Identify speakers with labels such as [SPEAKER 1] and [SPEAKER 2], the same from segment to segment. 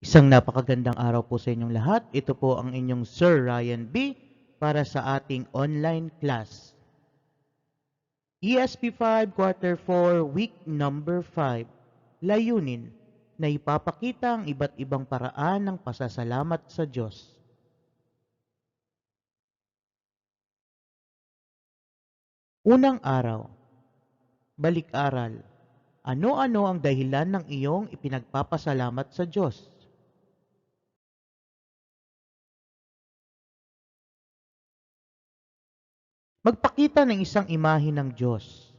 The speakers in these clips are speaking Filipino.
[SPEAKER 1] Isang napakagandang araw po sa inyong lahat. Ito po ang inyong Sir Ryan B. para sa ating online class. ESP5 Quarter 4 Week Number 5. Layunin na ipapakita ang iba't ibang paraan ng pasasalamat sa Diyos. Unang araw, balik-aral. Ano-ano ang dahilan ng iyong ipinagpapasalamat sa Diyos? Magpakita ng isang imahe ng Diyos.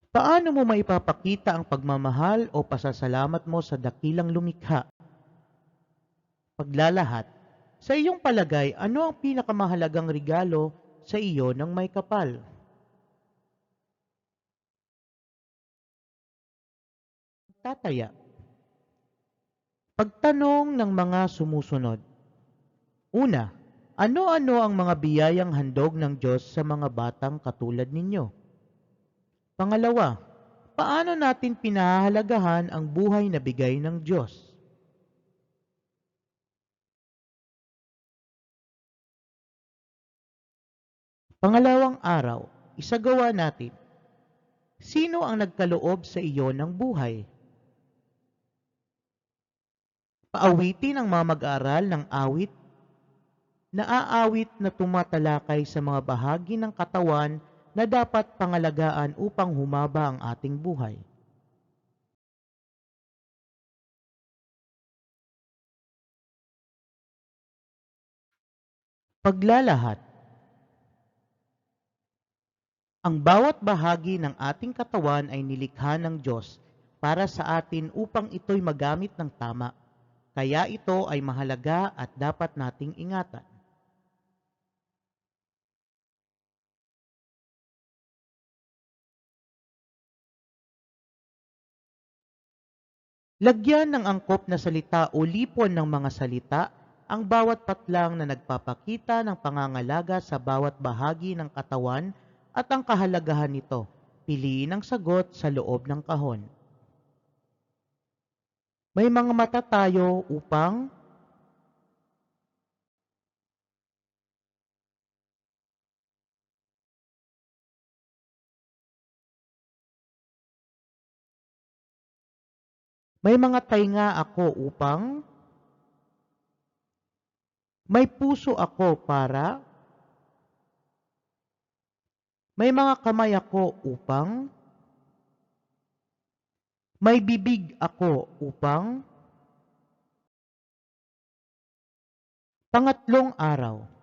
[SPEAKER 1] Paano mo maipapakita ang pagmamahal o pasasalamat mo sa dakilang lumikha? Paglalahat, sa iyong palagay, ano ang pinakamahalagang regalo sa iyo ng may kapal? Tataya. Pagtanong ng mga sumusunod. Una, ano-ano ang mga biyayang handog ng Diyos sa mga batang katulad ninyo? Pangalawa, paano natin pinahahalagahan ang buhay na bigay ng Diyos? Pangalawang araw, isagawa natin. Sino ang nagkaloob sa iyo ng buhay? Paawitin ang mga mag-aaral ng awit na aawit na tumatalakay sa mga bahagi ng katawan na dapat pangalagaan upang humaba ang ating buhay. Paglalahat. Ang bawat bahagi ng ating katawan ay nilikha ng Diyos para sa atin upang ito'y magamit ng tama. Kaya ito ay mahalaga at dapat nating ingatan. Lagyan ng angkop na salita o lipon ng mga salita ang bawat patlang na nagpapakita ng pangangalaga sa bawat bahagi ng katawan at ang kahalagahan nito. Piliin ang sagot sa loob ng kahon. May mga mata tayo upang may mga tainga ako upang may puso ako para may mga kamay ako upang may bibig ako upang pangatlong araw.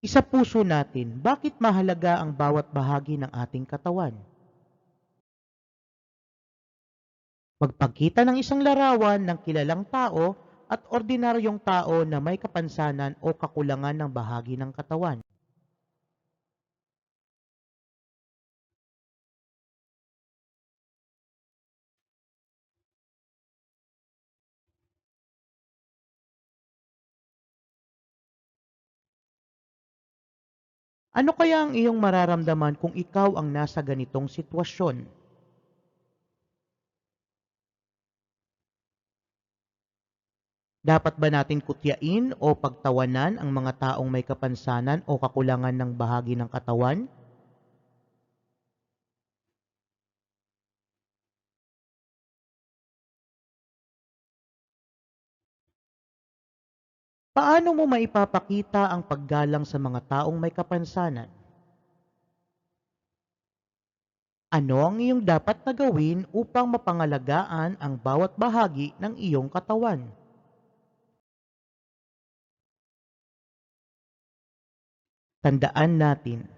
[SPEAKER 1] Isa puso natin, bakit mahalaga ang bawat bahagi ng ating katawan? Magpakita ng isang larawan ng kilalang tao at ordinaryong tao na may kapansanan o kakulangan ng bahagi ng katawan. Ano kaya ang iyong mararamdaman kung ikaw ang nasa ganitong sitwasyon? Dapat ba natin kutyain o pagtawanan ang mga taong may kapansanan o kakulangan ng bahagi ng katawan? Paano mo maipapakita ang paggalang sa mga taong may kapansanan? Ano ang iyong dapat na gawin upang mapangalagaan ang bawat bahagi ng iyong katawan? Tandaan natin.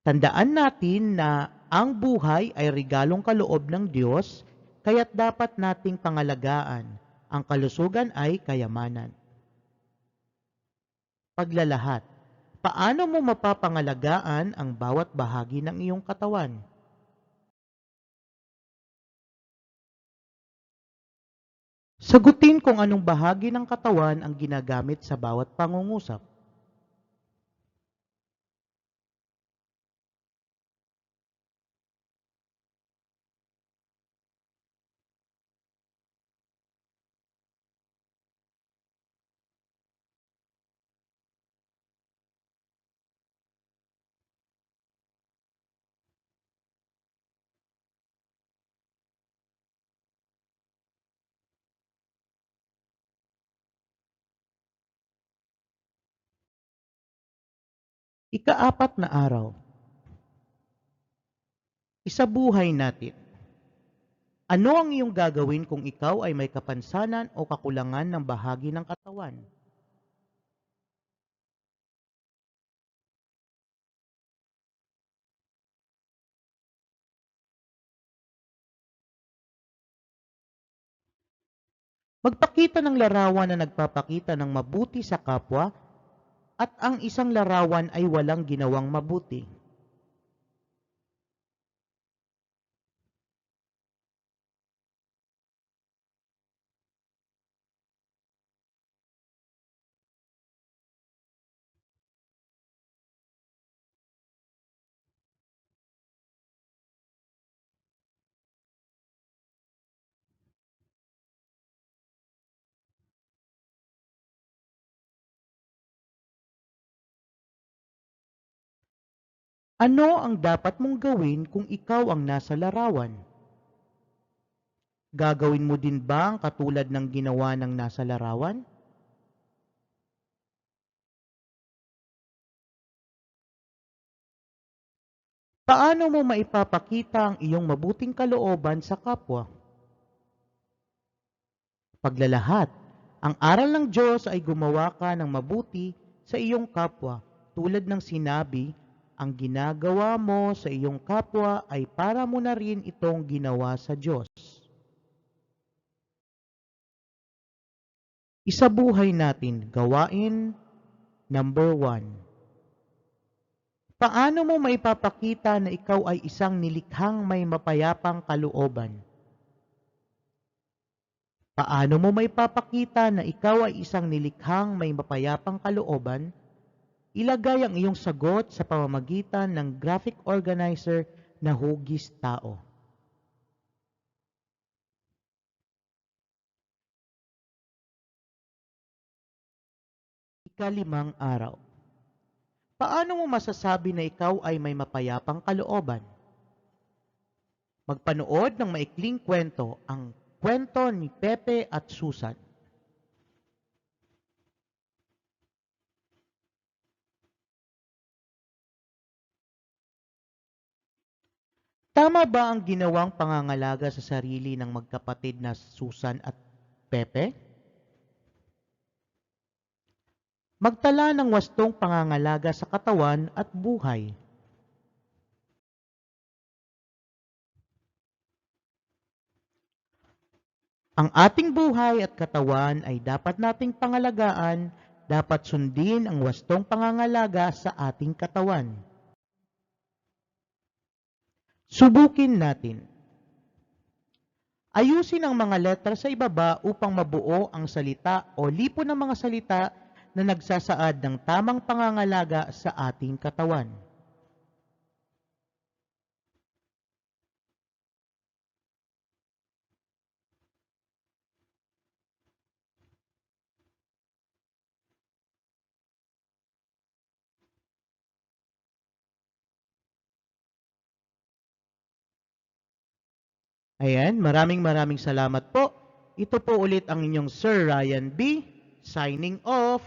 [SPEAKER 1] Tandaan natin na ang buhay ay regalong kaloob ng Diyos, kaya't dapat nating pangalagaan. Ang kalusugan ay kayamanan. Paglalahat. Paano mo mapapangalagaan ang bawat bahagi ng iyong katawan? Sagutin kung anong bahagi ng katawan ang ginagamit sa bawat pangungusap. Ikaapat na araw, isabuhay natin. Ano ang iyong gagawin kung ikaw ay may kapansanan o kakulangan ng bahagi ng katawan? Magpakita ng larawan na nagpapakita ng mabuti sa kapwa at ang isang larawan ay walang ginawang mabuti. Ano ang dapat mong gawin kung ikaw ang nasa larawan? Gagawin mo din ba ang katulad ng ginawa ng nasa larawan? Paano mo maipapakita ang iyong mabuting kalooban sa kapwa? Paglalahat, ang aral ng Diyos ay gumawa ka ng mabuti sa iyong kapwa. Tulad ng sinabi, ang ginagawa mo sa iyong kapwa ay para mo na rin itong ginawa sa Diyos. Isabuhay natin, gawain number 1. Paano mo maipapakita na ikaw ay isang nilikhang may mapayapang kalooban? Paano mo maipapakita na ikaw ay isang nilikhang may mapayapang kalooban? Ilagay ang iyong sagot sa pamamagitan ng graphic organizer na hugis tao. Ikalimang araw. Paano mo masasabi na ikaw ay may mapayapang kalooban? Magpanood ng maikling kwento, ang kwento ni Pepe at Susan. Tama ba ang ginawang pangangalaga sa sarili ng magkapatid na Susan at Pepe? Magtala ng wastong pangangalaga sa katawan at buhay. Ang ating buhay at katawan ay dapat nating pangalagaan, dapat sundin ang wastong pangangalaga sa ating katawan. Subukin natin. Ayusin ang mga letra sa ibaba upang mabuo ang salita o lipo ng mga salita na nagsasaad ng tamang pangangalaga sa ating katawan. Ayan, maraming salamat po. Ito po ulit ang inyong Sir Ryan B. Signing off.